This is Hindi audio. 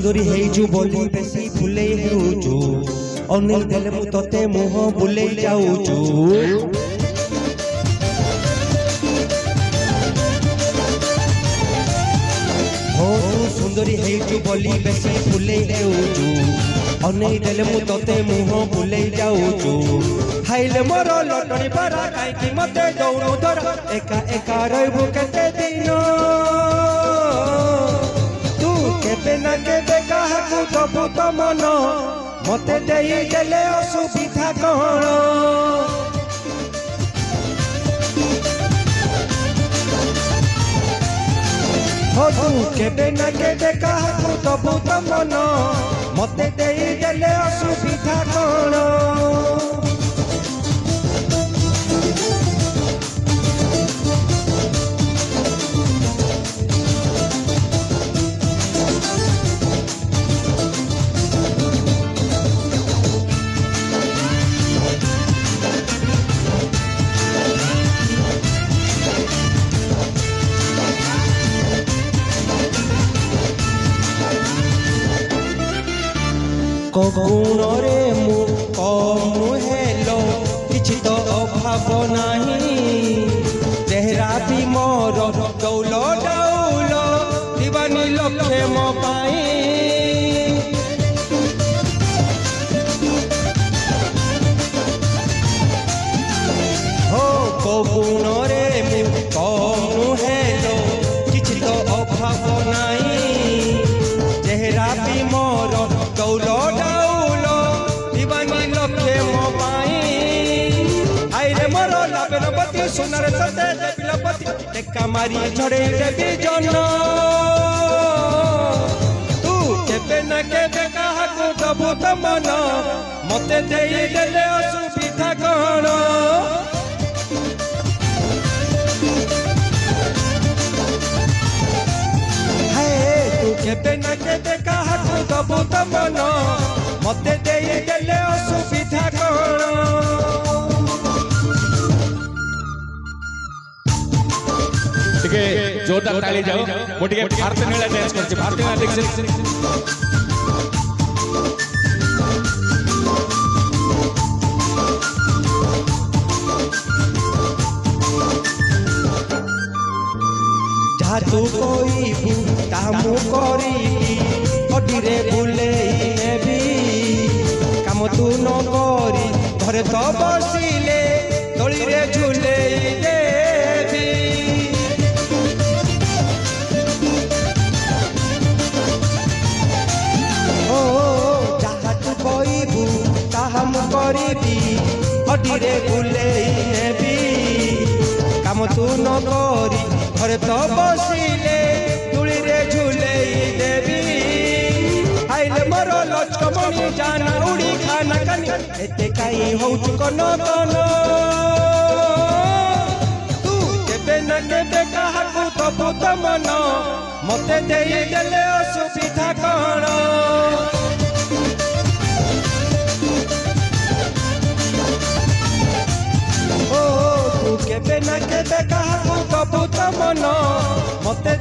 ସୁନ୍ଦରୀ ହେଇଛୁ ବୋଲି ବେଶୀ ଫୁଲେଇ ହେଉଛୁ ଅନେଇ ଦେଲେ ମୁଁ ତତେ ମୁହଁ ବୁଲେଇ ଯାଉଛୁ हो तू सुंदरी ହେଇଛୁ ବୋଲି ବେଶୀ ଫୁଲେଇ ହେଉଛୁ ଅନେଇ ଦେଲେ ମୁଁ ତତେ ମୁହଁ ବୁଲେଇ ଯାଉଛୁ ଖାଇଲେ ମୋର ଲଟଣି ପାରା କାହିଁକି ମତେ ଦଉନୁ ଧରା ଏକା ଏକା ରହିବୁ କେତେ ଦିନ ତୁ କେବେ ନା କେବେ କାହାକୁ ଦବୁ ତ ମନ ମତେ ଦେଇ ଦେଲେ ଅସୁବିଧା କଣ हो तू केबे ना केबे काहाकू दबू तो मन मते देई देले असुविधा कौन गुण रे मु कम हेलो किछि तो अभाव नहीं चेहरा भी मोर डौल डौल दीवानी लखे मो पाई हो गुण रे मु कम हेलो किछि तो अभाव नहीं चेहरा भी मोर डौल सोनार सते बिलपति टेका मारी झड़े देवी जन तू केबे ना केबे काहाकू दबू तो मन मते देई देले असुविधा कौन हे तू केबे ना केबे काहाकू दबू तो मन मते देई देले असुविधा कौन जोरदार ताली जाओ मोटिके भारतीय मेला डांस करছে भारतीय मेला দেখছেন जादू कोइबू तामु करिबी अडिरे बुलेई नेबी काम तू न करी घरे तो बसिले दळी रे झुलेई देबी करीबी अडिरे बुलेई नेबी काम तू न करी घरे तो बसिले तुली रे झुलेई देबी आइले मोर लचकमणी जाना उड़ी खाना कानी एते काई होउछु कन कन तू केबे ना केबे काहाकू दबू तो मन मते देई देले असुविधा कौन केबे ना केबे काहाकू दबू तो मन मते